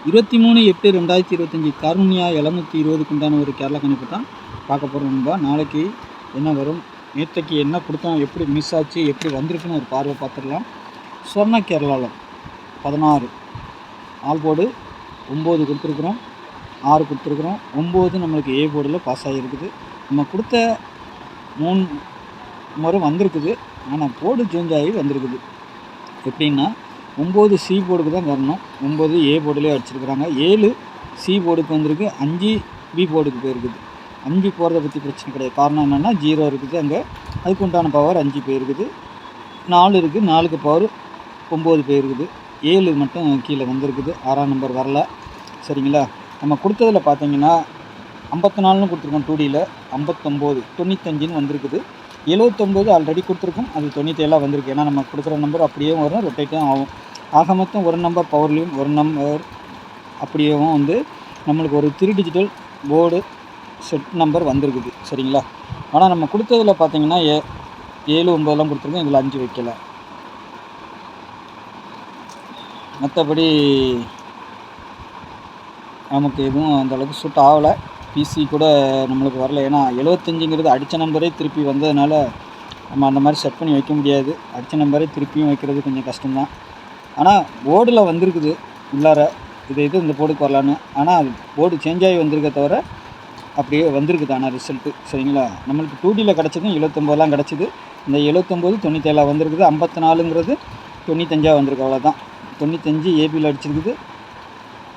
23/8/2025 cornea 720க்கு உண்டான ஒரு கேரளா கணிப்பு தான் பார்க்க போகிறோம் நண்பா. நாளைக்கு என்ன வரும், நேற்றைக்கு என்ன கொடுத்தோம், எப்படி மிஸ் ஆச்சு, எப்படி வந்திருக்குன்னு ஒரு பார்வை பார்த்துடலாம். சொர்ண கேரளாவில் 16 ஆல் போர்டு 9 கொடுத்துருக்குறோம், 6 கொடுத்துருக்குறோம். 9 நம்மளுக்கு ஏ போர்டில் பாஸ் ஆகிருக்குது. நம்ம கொடுத்த 3 முறை வந்திருக்குது, ஆனால் போர்டு சேஞ்ச் ஆகி வந்திருக்குது. எப்படின்னா 9 சி போர்டுக்கு தான் வரணும், 9 ஏ போர்டுலேயே அடிச்சிருக்கிறாங்க. 7 சி போர்டுக்கு வந்திருக்கு, 5 பி போர்டுக்கு போயிருக்குது. 5 போகிறத பற்றி பிரச்சனை கிடையாது. காரணம் என்னென்னா 0 இருக்குது, அங்கே அதுக்கு உண்டான பவர் 5 போயிருக்குது. 4 இருக்குது, 4க்கு பவர் 9 போயிருக்குது. 7 மட்டும் கீழே வந்திருக்குது, 6ஆம் நம்பர் வரல. சரிங்களா? நம்ம கொடுத்ததில் பார்த்தீங்கன்னா 54ன்னு கொடுத்துருக்கோம், 2Dயில் 59 95ன்னு வந்திருக்குது. 79 ஆல்ரெடி கொடுத்துருக்கோம், அது 97 வந்திருக்கு. ஏன்னா நம்ம கொடுக்குற நம்பர் அப்படியே வரும், ரொட்டேட்டும் ஆகும். ஆக மொத்தம் ஒரு நம்பர் பவர்லேயும் ஒரு நம்பர் அப்படியேவும் வந்து நம்மளுக்கு ஒரு 3 டிஜிட்டல் போர்டு செட் நம்பர் வந்திருக்குது. சரிங்களா? ஆனால் நம்ம கொடுத்ததில் பார்த்தீங்கன்னா 7 9 கொடுத்துருக்கோம், இதில் 5 வைக்கலை. மற்றபடி நமக்கு எதுவும் அந்தளவுக்கு சூட் ஆகலை. பிசி கூட நம்மளுக்கு வரல. ஏன்னா 75ங்கிறது அடித்த நம்பரே திருப்பி வந்ததுனால நம்ம அந்த மாதிரி செட் பண்ணி வைக்க முடியாது. அடித்த நம்பரே திருப்பியும் வைக்கிறது கொஞ்சம் கஷ்டம்தான். ஆனால் போர்டில் வந்திருக்குது உள்ளார, இது இந்த போர்டுக்கு வரலான்னு. ஆனால் அது போர்டு சேஞ்ச் ஆகி வந்திருக்க தவிர அப்படியே வந்திருக்குது. ஆனால் ரிசல்ட்டு சரிங்களா? நம்மளுக்கு 2Dயில் கிடச்சதும் 79 கிடச்சிது. இந்த 79 97 வந்திருக்குது. 54ங்கிறது 95 வந்திருக்கு, அவ்வளோதான். 95 ஏபியில் அடிச்சிருக்குது,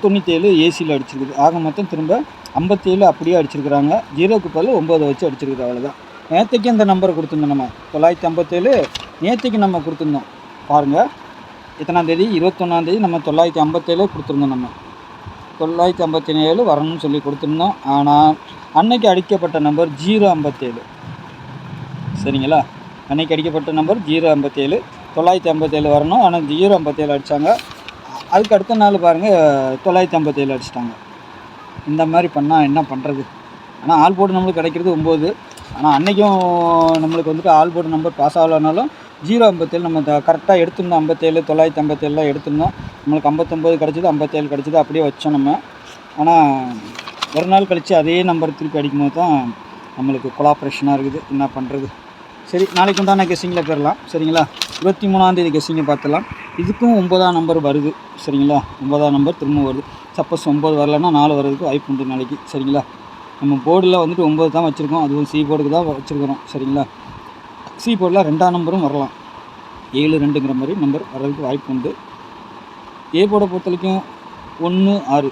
97 ஏசியில் அடிச்சிருக்குது. ஆக மொத்தம் திரும்ப 57 அப்படியே அடிச்சிருக்கிறாங்க. 0க்கு பதில் 9 வச்சு அடிச்சிருக்குது, அவ்வளோதான். நேற்றுக்கு அந்த நம்பரை கொடுத்துருந்தோம் நம்ம 957. நேற்றுக்கு நம்ம கொடுத்துருந்தோம் பாருங்கள், எத்தனாம் தேதி, 21ஆம் தேதி நம்ம 957 கொடுத்துருந்தோம். நம்ம 957 வரணும்னு சொல்லி கொடுத்துருந்தோம். ஆனால் அன்னைக்கு அடிக்கப்பட்ட நம்பர் 057. சரிங்களா? அன்னைக்கு அடிக்கப்பட்ட நம்பர் 057, 957 வரணும். ஆனால் 057 அடித்தாங்க. அதுக்கு அடுத்த நாள் பாருங்கள் 957 அடிச்சிட்டாங்க. இந்த மாதிரி பண்ணால் என்ன பண்ணுறது? ஆனால் ஆல் போர்டு நம்மளுக்கு கிடைக்கிறது 9. ஆனால் அன்றைக்கும் நம்மளுக்கு வந்துட்டு ஆல் போர்டு நம்பர் பாஸ் ஆகலைனாலும் 057 நம்ம கரெக்டாக எடுத்துருந்தோம். 57 957 எடுத்துருந்தோம். நம்மளுக்கு 59 கிடச்சிது, 57 கிடச்சிது, அப்படியே வச்சோம் நம்ம. ஆனால் ஒரு நாள் கழித்து அதே நம்பர் திருப்பி அடிக்கும்போது தான் நம்மளுக்கு கொலாப்ரேஷனாக இருக்குது. என்ன பண்ணுறது? சரி, நாளைக்கு உண்டான கெஸ்ஸிங்கில் போயிடலாம். சரிங்களா? 23ஆம் தேதி கெஸ்ஸிங்கை பார்த்துலாம். இதுக்கும் 9ஆம் நம்பர் வருது. சரிங்களா? 9ஆம் நம்பர் திரும்ப வருது. சப்போஸ் 9 வரலன்னா 4 வர்றதுக்கு வாய்ப்பு உண்டு நாளைக்கு. சரிங்களா? நம்ம போர்டில் வந்துட்டு 9 தான் வச்சுருக்கோம், அதுவும் சி போர்டுக்கு தான் வச்சுருக்கிறோம். சரிங்களா? சி போர்டில் 2ஆம் நம்பரும் வரலாம், 7 2ங்கிற மாதிரி நம்பர் வர்றதுக்கு வாய்ப்பு உண்டு. ஏ போர்டை பொறுத்த வரைக்கும் 1 6,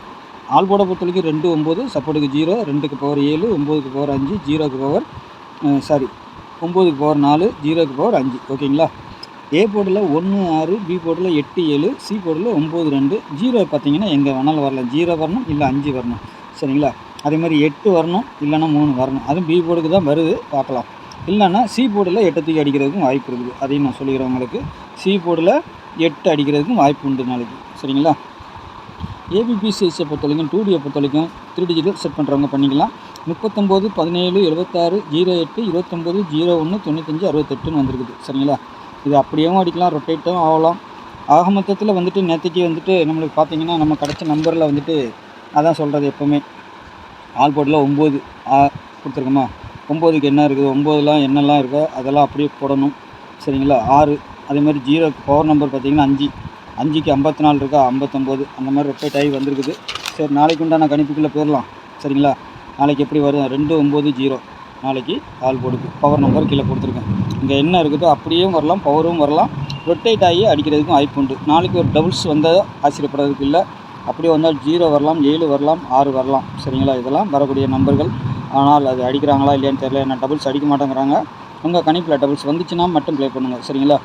ஆல் போர்டை பொறுத்த வரைக்கும் 2 9, சப்போர்ட்டுக்கு 0, 2க்கு பவர் 7, 9க்கு பவர் 5, 0க்கு பவர் 9க்கு பவர் 4, 0க்கு பவர் 5. ஓகேங்களா? ஏ போர்டில் 1 6, பி போர்டில் 8 7, சி போர்டில் 9 2. 0 பார்த்தீங்கன்னா எங்கே வேணாலும் வரலாம். 0 வரணும், இல்லை 5 வரணும். சரிங்களா? அதே மாதிரி 8 வரணும், இல்லைன்னா 3 வரணும். அதுவும் பி போர்டுக்கு தான் வருது, பார்க்கலாம். இல்லைன்னா சி போர்டில் 8 தூக்கி அடிக்கிறதுக்கும் வாய்ப்பு இருக்குது. அதையும் நான் சொல்லிக்கிறேன் உங்களுக்கு. சி போர்டில் 8 அடிக்கிறதுக்கும் வாய்ப்பு உண்டு நாளைக்கு. சரிங்களா? ஏபிபிசிஎஸை பொறுத்த வரைக்கும் 2Dயை பொறுத்த வரைக்கும் 3 டிஜிட்டல் செட் பண்ணுறவங்க பண்ணிக்கலாம். 39 17 76 08 29 01 95 68ன்னு வந்திருக்குது. சரிங்களா? இது அப்படியேவும் அடிக்கலாம், ரொட்டேட்டும் ஆகலாம். ஆக மொத்தத்தில் வந்துட்டு நேற்றுக்கு வந்துட்டு நம்மளுக்கு பார்த்தீங்கன்னா நம்ம கிடச்ச நம்பரில் வந்துட்டு அதான் சொல்கிறது, எப்போவுமே ஆல் போர்டில் 9 கொடுத்துருக்கோமா, 9க்கு என்ன இருக்குது, 9லாம் என்னெல்லாம் இருக்கோ அதெல்லாம் அப்படியே போடணும். சரிங்களா? 6 அதேமாதிரி 0க்கு பவர் நம்பர் பார்த்திங்கன்னா 5, 5க்கு 54 இருக்கா, 59 அந்த மாதிரி ரொட்டேட் ஆகி வந்திருக்குது. சரி, நாளைக்கு உண்டான கணிப்புக்குள்ளே போயிடலாம். சரிங்களா? நாளைக்கு எப்படி வரும், 2 9 0 நாளைக்கு ஆல் போர்டுக்கு பவர் நம்பர் கீழே கொடுத்துருக்கேன். இங்கே என்ன இருக்குதோ அப்படியும் வரலாம், பவரும் வரலாம், ரொட்டேட் ஆகி அடிக்கிறதுக்கும் வாய்ப்பு உண்டு. நாளைக்கு ஒரு டபுள்ஸ் வந்தால் ஆச்சரியப்படுறதுக்கு இல்லை. அப்படியே வந்தால் 0 வரலாம், 7 வரலாம், 6 வரலாம். சரிங்களா? இதெல்லாம் வரக்கூடிய நம்பர்கள். ஆனால் அது அடிக்கிறாங்களா இல்லையான்னு தெரியல. என்ன டபுள்ஸ் அடிக்க மாட்டேங்கிறாங்க. உங்கள் கணிப்பில் டபுள்ஸ் வந்துச்சுன்னா மட்டும் ப்ளே பண்ணுங்கள். சரிங்களா?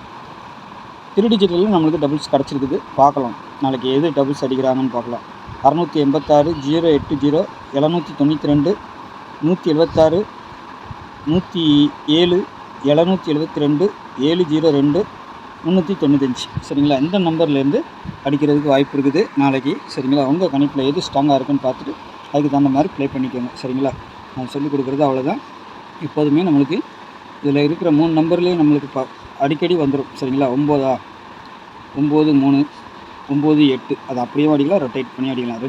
3 டிஜிட்டலில் நம்மளுக்கு டபுள்ஸ் கிடச்சிருக்குது, பார்க்கலாம். நாளைக்கு எது டபுள்ஸ் அடிக்கிறாங்கன்னு பார்க்கலாம். 686 080 792 176 107 772 702 395. சரிங்களா? இந்த நம்பர்லேருந்து அடிக்கிறதுக்கு வாய்ப்பு இருக்குது நாளைக்கு. சரிங்களா? உங்கள் கணிப்பில் எது ஸ்ட்ராங்காக இருக்குன்னு பார்த்துட்டு அதுக்கு தகுந்த மாதிரி ப்ளே பண்ணிக்கோங்க. சரிங்களா? நான் சொல்லிக் கொடுக்குறது அவ்வளோதான். இப்போதுமே நம்மளுக்கு இதில் இருக்கிற 3 நம்பர்லேயும் நம்மளுக்கு அடிக்கடி வந்துடும். சரிங்களா? 9 9 3 9 8 அது அப்படியே அடிக்கலாம், ரொட்டேட் பண்ணி அடிக்கலாம்.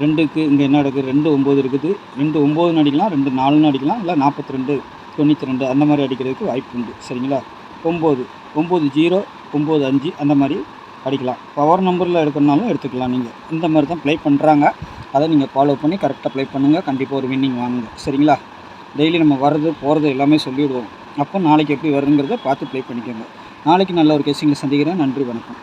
2க்கு இங்கே என்ன இருக்குது, 2 9 இருக்குது. 2 9ன்னு அடிக்கலாம், 2 4ன்னு அடிக்கலாம், இல்லை 42 92 அந்த மாதிரி அடிக்கிறதுக்கு வாய்ப்பு உண்டு. சரிங்களா? 9 9 0 9 5 அந்த மாதிரி அடிக்கலாம். பவர் நம்பரில் எடுக்கணுனாலும் எடுத்துக்கலாம். நீங்கள் இந்த மாதிரி தான் ப்ளே பண்ணுறாங்க. அதை நீங்கள் ஃபாலோ பண்ணி கரெக்டாக ப்ளே பண்ணுங்கள். கண்டிப்பாக ஒரு வின்னிங் வாங்குங்க. சரிங்களா? டெய்லி நம்ம வர்றது போகிறது எல்லாமே சொல்லிவிடுவோம். அப்போ நாளைக்கு எப்படி வருங்கிறத பார்த்து ப்ளே பண்ணிக்கோங்க. நாளைக்கு நல்ல ஒரு கேசிங்கில் சந்திக்கிறேன். நன்றி, வணக்கம்.